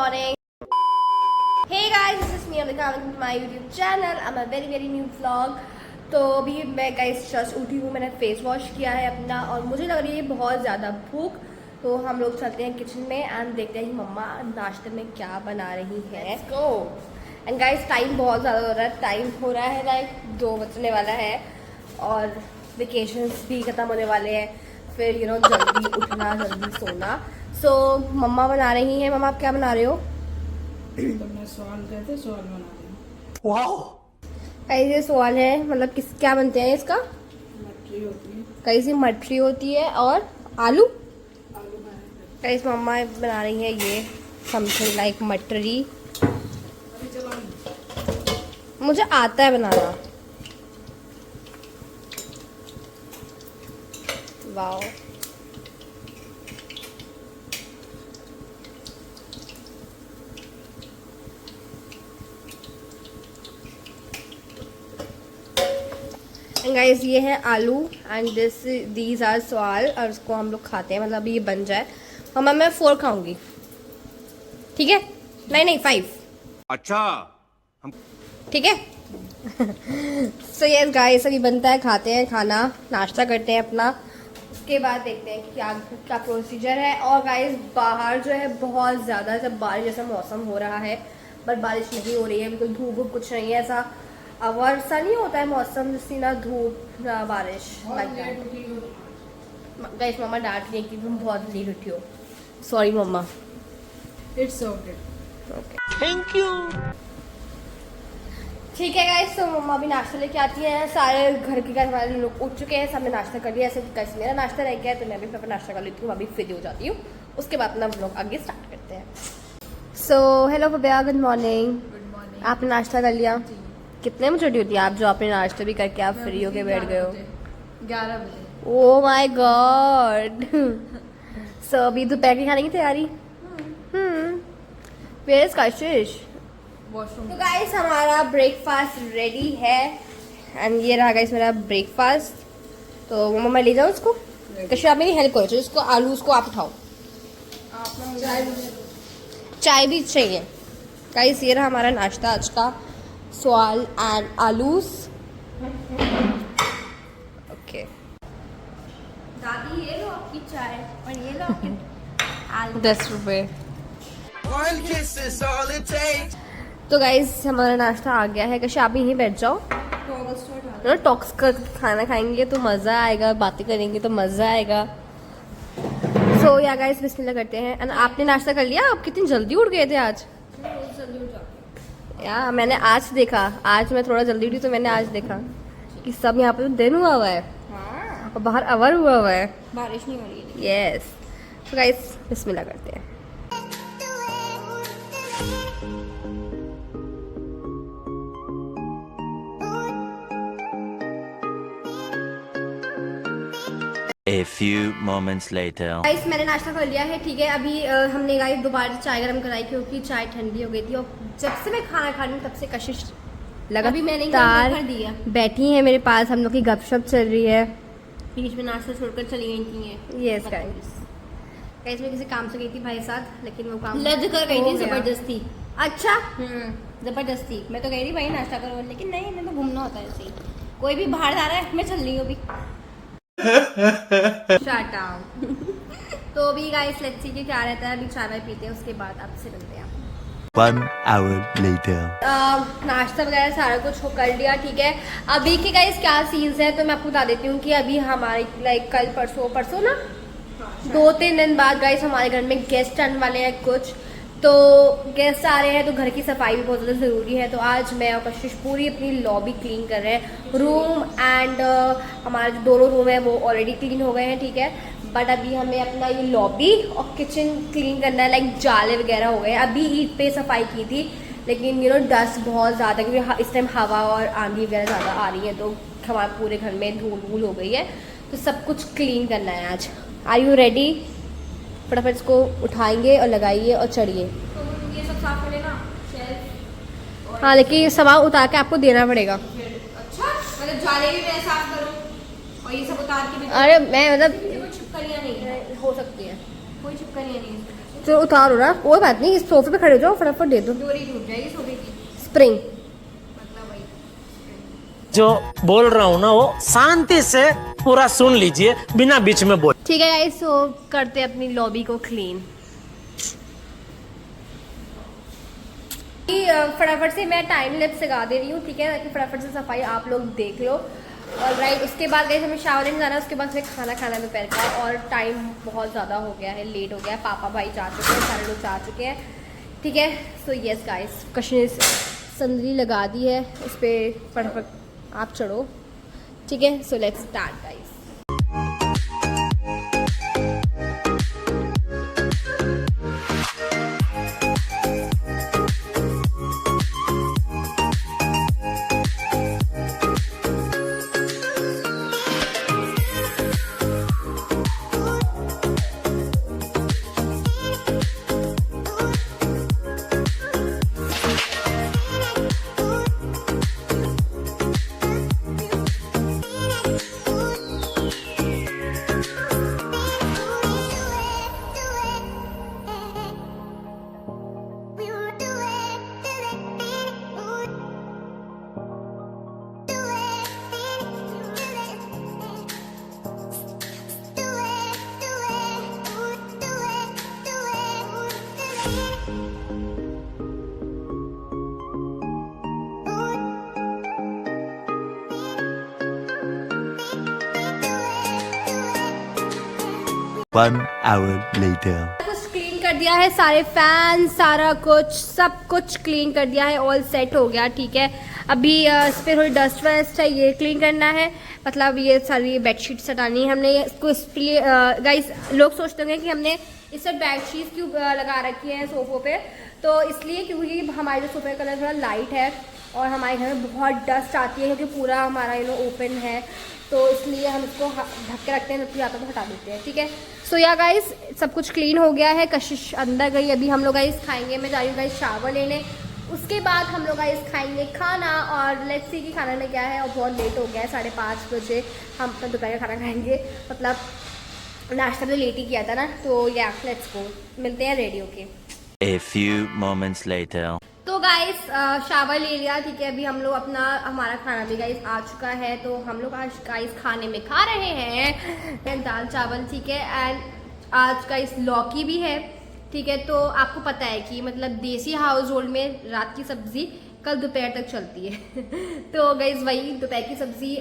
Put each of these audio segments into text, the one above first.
morning. Hey guys, this is me Amrita. Welcome to my YouTube channel. I'm a very new vlog. तो अभी मैं guys just उठी हूँ, मैंने face wash किया है अपना और मुझे लग रही है बहुत ज़्यादा भूख। तो हम लोग चलते हैं किचन में एंड देखते हैं कि मम्मा नाश्ते में क्या बना रही है। Let's go. And guys time बहुत ज़्यादा हो रहा है, टाइम हो रहा है लाइक 2 बजने वाला है और वेकेशंस भी ख़त्म होने वाले हैं। फिर जल्दी उठना जल्दी सोना। सो मम्मा बना रही हैं। मम्मा आप क्या बना रहे हो? मैं सवाल कहते सवाल बना रही हूँ। वाओ, कैसे सवाल है? मतलब क्या बनते हैं इसका? मटरी होती है, कैसी मटरी होती है और आलू आलू कैसे मम्मा बना रही है ये समथिंग लाइक मटरी। अभी चलाऊंगी। मुझे आता है बनाना। वाओ, गाइस ये है आलू एंड दीज आर सवाल और उसको हम लोग खाते हैं। मतलब ये बन जाए मम्मा मैं 4 खाऊंगी, ठीक है? नहीं 5। अच्छा ठीक है। सो यस गाइस अभी बनता है, खाते हैं खाना, नाश्ता करते हैं अपना, उसके बाद देखते हैं क्या क्या प्रोसीजर है। और गाइस बाहर जो है बहुत ज़्यादा जब बारिश जैसा मौसम हो रहा है, बट बारिश नहीं हो रही है, बिल्कुल धूप कुछ नहीं है, ऐसा अवर सा नहीं होता है मौसम, जैसी ना धूप ना बारिश। गाइस मम्मा डांट रही है कि तुम बहुत लेट उठी हो। Sorry mama. It's okay. Thank you. ठीक है गाइस, तो मम्मा भी नाश्ता लेके आती हैं। सारे घर के घर वाले लोग उठ चुके हैं, सबने नाश्ता कर लिया। ऐसे गाइस मेरा नाश्ता रह गया है तो मैं भी अपना नाश्ता कर लेती हूँ, अभी फ्री हो जाती हूँ, उसके बाद अपना व्लॉग आगे स्टार्ट करते हैं। सो हेलो भैया, गुड मॉर्निंग। Good morning. आपने नाश्ता कर लिया? कितने बजे उठी होती है आप जो आपने नाश्ता भी करके आप फ्री होके बैठ गए हो? 11 बजे। Oh my God. सो अभी दोपहर की खाने की तैयारी। Where is Kashish? वॉशरूम। तो गाइस हमारा ब्रेकफास्ट रेडी है एंड ये रहा गाइस मेरा ब्रेकफास्ट। तो मम्मा मैं ले जाऊँ उसको? कशिश आप मेरी हेल्प करो, तो इसको आलू उसको आप उठाओ। चाय भी चाहिए। गाइस ये रहा हमारा नाश्ता आज का, सवाल एंड आलूस। ओके दादी ये लो आपकी चाय और ये लो आपकी 10 रुपए। तो गाइस हमारा नाश्ता आ गया है। कशी आप यहीं बैठ जाओ, टॉक्स कर खाना खाएंगे तो मज़ा आएगा, बातें करेंगे तो मज़ा आएगा। सो या गाइस बिस्मिल्लाह करते हैं। एंड आपने नाश्ता कर लिया? आप कितनी जल्दी उठ गए थे आज? यार मैंने आज देखा, आज मैं थोड़ा जल्दी उठी तो मैंने आज देखा कि सब यहाँ पे दिन हुआ हुआ है। हाँ। और बाहर अवर हुआ हुआ है, बारिश नहीं हो रही है। यस। तो गाइस बिस्मिल्लाह करते हैं। A few moments later. Guys मैंने नाश्ता कर लिया है, ठीक है। अभी हमने गाइस दोबारा चाय गर्म कराई क्योंकि चाय ठंडी हो गई थी और जब से मैं खाना खा रही हूँ तब से कशिश लगा अभी मैंने तार कर दिया। बैठी है मेरे पास, हम लोग की गपशप चल रही है। बीच में नाश्ता छोड़कर चली गई थी। Yes guys. गाइस मैं किसी काम से गई थी भाई साथ, लेकिन वो काम लद कर गई हो थी गया। जबरदस्ती। अच्छा जबरदस्ती। मैं तो कह रही भाई नाश्ता करो, लेकिन नहीं, मैं तो घूमना होता है ऐसे ही। कोई भी बाहर जा रहा है, मैं चल रही हूँ अभी। Shut up. तो अभी गाइस लेट्स सी कि क्या रहता है। अभी चाय वाय पीते हैं, उसके बाद आपसे मिलते हैं। 1 hour later. नाश्ता वगैरह सारा कुछ हो कर लिया, ठीक है। अभी के गाइस क्या सीन्स है तो मैं आपको बता देती हूँ कि अभी हमारे लाइक कल परसों ना 2-3 दिन बाद गाइस हमारे घर में गेस्ट आने वाले हैं कुछ। तो गेस्ट आ रहे हैं तो घर की सफाई भी बहुत ज़्यादा ज़रूरी है। तो आज मैं और कशिश पूरी अपनी लॉबी क्लीन कर रहे हैं। रूम एंड हमारे जो दोनों रूम है वो ऑलरेडी क्लीन हो गए हैं, ठीक है। बट अभी हमें अपना ये लॉबी और किचन क्लीन करना है, लाइक जाले वगैरह हो गए। अभी ईद पे सफाई की थी, लेकिन डस्ट बहुत ज़्यादा, क्योंकि इस टाइम हवा और आंधी वगैरह ज़्यादा आ रही है तो हमारे पूरे घर में धूल हो गई है। तो सब कुछ क्लीन करना है आज। Are you ready? फटाफट इसको उठाएंगे और लगाइए और चढ़िए। तो ये सब साफ करेगा शेल्फ। हाँ लेकिन ये सामान उतार के आपको देना पड़ेगा। अच्छा मतलब जाले भी मैं साफ करूँ और ये सब उतार के भी? अरे मैं मतलब छिपकलियाँ नहीं हो सकती है। कोई चिपका नहीं है इसमें। चलो उतारो ना, कोई बात नहीं, इस सोफे पे खड़े हो जाओ, फटाफट दे दो। डोरी टूट जाएगी सोफे की, स्प्रिंग। मतलब वही। जो बोल रहा हूँ ना वो शांति से पूरा सुन लीजिए बिना बीच में बोल। ठीक है गाइस, तो करते हैं अपनी लॉबी को क्लीन। फटाफट से मैं टाइम लैप्स लगा दे रही हूँ, ठीक है, ताकि फटाफट से सफाई आप लोग देख लो। और राइट, उसके बाद गाइस हमें शावर लेने जाना है, उसके बाद हमें खाना खाना है दोपहर का, और टाइम बहुत ज़्यादा हो गया है, लेट हो गया है, पापा भाई जा चुके हैं, सारे लोग जा चुके हैं, ठीक है। सो यस गाइस, कश्मीर संदली लगा दी है, उस पर फटाफट आप चढ़ो, ठीक है। So let's start guys. One hour later. कुछ क्लीन कर दिया है, सारे फैन सारा कुछ सब कुछ क्लीन कर दिया है, ऑल सेट हो गया, ठीक है। अभी इस पर थोड़ी डस्ट वेस्ट है, ये क्लीन करना है, मतलब ये सारी बेडशीट्स हटानी है हमने इसको। इसलिए गाइस लोग सोचते होंगे कि हमने इस पर बेडशीट क्यों लगा रखी है सोफों पे, तो इसलिए क्योंकि हमारे जो सोफे का कलर थोड़ा लाइट है और हमारे घर में बहुत डस्ट आती है, क्योंकि पूरा हमारा ओपन है, तो इसलिए हम इसको ढक के रखते हैं, जब आता तो हटा देते हैं, ठीक है। सो या गाइस सब कुछ क्लीन हो गया है, कशिश अंदर गई, अभी हम लोग गाइस खाएंगे, मैं जा रही हूँ गाइस शावर लेने, उसके बाद हम लोग गाइस खाएंगे खाना, और लेट्स सी कि खाना में क्या है, और बहुत लेट हो गया है, 5:30 बजे हम अपना दोपहर का खाना खाएंगे, मतलब नाश्ता तो लेट ही किया था ना, तो या लेट्स गो, मिलते हैं रेडी होके। A few moments later. तो गाइस शावर ले लिया, ठीक है, अभी हम लोग अपना हमारा खाना भी गाइस आ चुका है, तो हम लोग आज गाइस खाने में खा रहे हैं दाल चावल, ठीक है, एंड आज गाइस लौकी भी है, ठीक है। तो आपको पता है कि मतलब देसी हाउस होल्ड में रात की सब्जी कल दोपहर तक चलती है तो गाइस वही दोपहर की सब्जी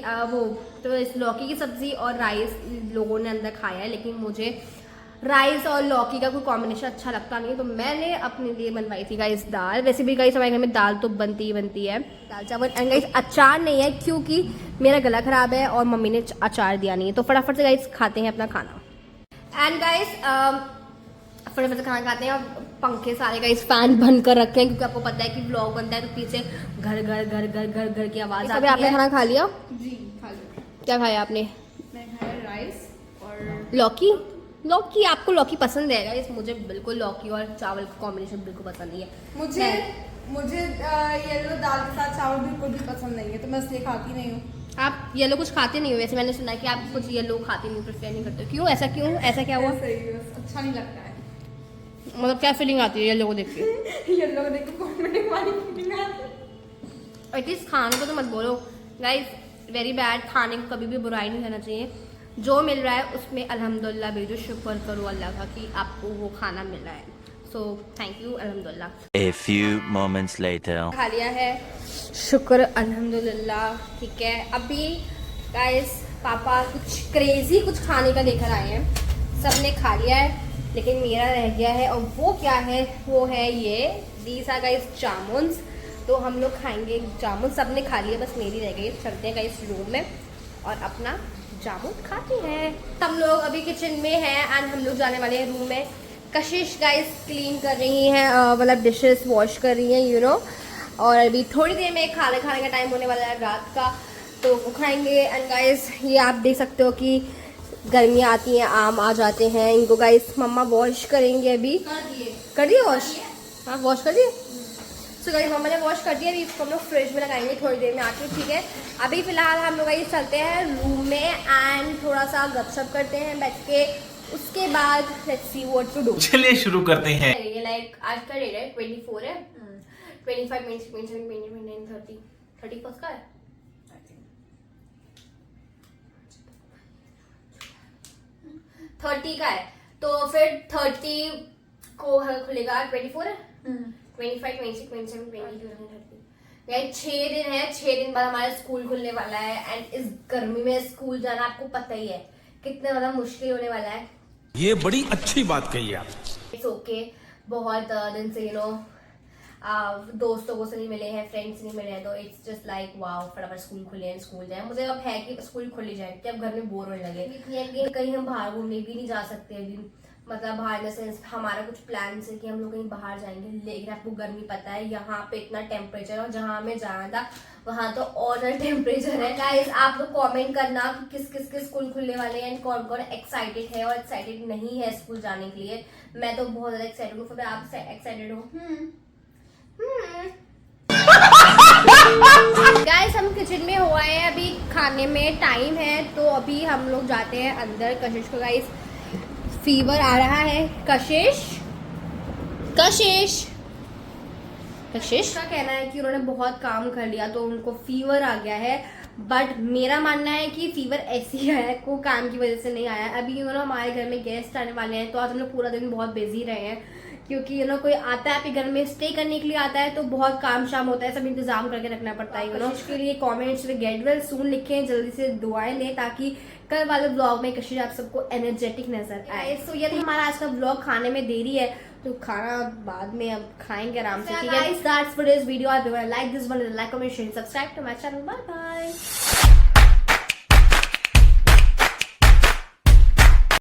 तो इस लौकी की सब्जी और राइस लोगों ने अंदर खाया है, लेकिन मुझे राइस और लौकी का कोई कॉम्बिनेशन अच्छा लगता नहीं है, तो मैंने अपने लिए बनवाई थी गाइस दाल। वैसे भी गाइस हमारे घर में दाल तो बनती ही बनती है, दाल चावल, एंड गाइस अचार नहीं है क्योंकि मेरा गला खराब है और मम्मी ने अचार दिया नहीं है, तो फटाफट से गाइस खाते हैं अपना खाना। एंड गाइस फटाफट से खाना खाते हैं, और पंखे सारे गाइस फैन बंद कर रखे हैं, क्योंकि आपको पता है कि व्लॉग बनता है तो पीछे घर घर घर घर घर घर की आवाज़ आती है। आपने खाना खा लिया? जी खा लो। क्या खाया आपने? मैं खाया राइस और लौकी। लौकी आपको लौकी पसंद है गाइस, मुझे बिल्कुल लौकी और चावल का कॉम्बिनेशन बिल्कुल पसंद नहीं है। मुझे येलो दाल के साथ चावल बिल्कुल भी पसंद नहीं है, तो मैं इसलिए खाती नहीं हूँ। आप येलो कुछ खाते नहीं हो? वैसे मैंने सुना है कि आप कुछ येलो खाते नहीं, प्रेफर नहीं करते, क्यों? ऐसा क्यों? ऐसा क्या हुआ? सही है, अच्छा नहीं लगता है मतलब क्या फीलिंग आती है येलो को देख के? येलो को देख के कॉमेडी वाली फीलिंग आती है। एटलीस्ट खाने को तो मत बोलो गाइस, वेरी बैड। खाने को कभी भी बुराई नहीं करना चाहिए, जो मिल रहा है उसमें अल्हम्दुलिल्लाह भेजो, शुक्र करो अल्लाह का कि आपको वो खाना मिल रहा है, सो थैंक यू अल्हम्दुलिल्लाह। A few moments later. खा लिया है, शुक्र अल्हम्दुलिल्लाह, ठीक है। अभी गाइस पापा कुछ क्रेजी कुछ खाने का लेकर आए हैं, सबने खा लिया है लेकिन मेरा रह गया है, और वो क्या है, वो है ये दीज आर गाइस जामुन्स, तो हम लोग खाएंगे जामुन, सबने खा लिया, बस मेरी रह गई। चलते हैं गाइस रूम में और अपना जामुन खाते हैं। हम लोग अभी किचन में हैं एंड हम लोग जाने वाले हैं रूम में। कशिश गाइस क्लीन कर रही हैं, मतलब डिशेस वॉश कर रही हैं, यू नो, और अभी थोड़ी देर में खाने का टाइम होने वाला है रात का, तो वो खाएंगे। एंड गाइस ये आप देख सकते हो कि गर्मियाँ आती हैं, आम आ जाते हैं, इनको गाइस मम्मा वॉश करेंगे। अभी कर दिए वॉश? हाँ वॉश कर दिए। सो गाइस मम्मा ने वॉश कर दिया, अभी इसको हम लोग फ्रिज में लगाएंगे थोड़ी देर में आके, ठीक है। अभी फिलहाल हम लोग गाइस चलते हैं रूम में एंड थोड़ा सा गपशप करते हैं बैठ के, उसके बाद let's see what to do. चलिए शुरू करते हैं। लाइक आज का डेट है 24 है, 25 मिनट्स 27 29 30 31 का है। 30 का है तो फिर 30 को खुलेगा 24 है, 25 26 27 28 29 30। 6 दिन है, 6 दिन बाद हमारा स्कूल खुलने वाला है। एंड इस गर्मी में स्कूल जाना आपको पता ही है कितना ज्यादा मुश्किल होने वाला है। ये बड़ी अच्छी बात कही आप। इट्स ओके, बहुत दिन से दोस्तों से नहीं मिले हैं, फ्रेंड्स नहीं मिले हैं, तो इट्स जस्ट लाइक वाओ फटाफट स्कूल खुले हैं, स्कूल जाए। मुझे अब है कि स्कूल खुल ही जाए, कि अब घर में बोर होने लगे। कहीं हम बाहर घूमने भी नहीं जा सकते अभी, मतलब बाहर जैसे हमारा कुछ प्लान है कि हम लोग कहीं बाहर जाएंगे, लेकिन आपको गर्मी पता है यहाँ पे इतना टेम्परेचर, और जहाँ हमें जाना था वहाँ तो और टेम्परेचर है। गाइस आप लोग कमेंट करना कि किस किस के स्कूल खुलने वाले हैं, कौन कौन एक्साइटेड है और एक्साइटेड नहीं है स्कूल जाने के लिए। मैं तो बहुत ज्यादा एक्साइटेड हूँ, फिर आप एक्साइटेड हो? गाइस हम किचन में हुआ है, अभी खाने में टाइम है, तो अभी हम लोग जाते हैं अंदर। कशिश को गाइस फीवर आ रहा है। कशिश का कहना है कि उन्होंने बहुत काम कर लिया तो उनको फीवर आ गया है, बट मेरा मानना है कि फीवर ऐसे ही आया है, कोई काम की वजह से नहीं आया। अभी हमारे घर में गेस्ट आने वाले हैं, तो आज हम लोग पूरा दिन बहुत बिजी रहे हैं, क्योंकि कोई आता है आपके घर में स्टे करने के लिए आता है तो बहुत काम शाम होता है, सब इंतजाम करके रखना पड़ता है। कशिश के लिए कमेंट्स में गेट वेल सून लिखें, जल्दी से दुआएं लें ताकि कल वाले ब्लॉग में कशिश आप सबको एनर्जेटिक नजर आए। सो ये हमारा आज का ब्लॉग, खाने में देरी है तो खाना बाद में अब खाएंगे आराम से, ठीक है। That's for this video. I like this one, like comment share subscribe to my channel. Bye bye.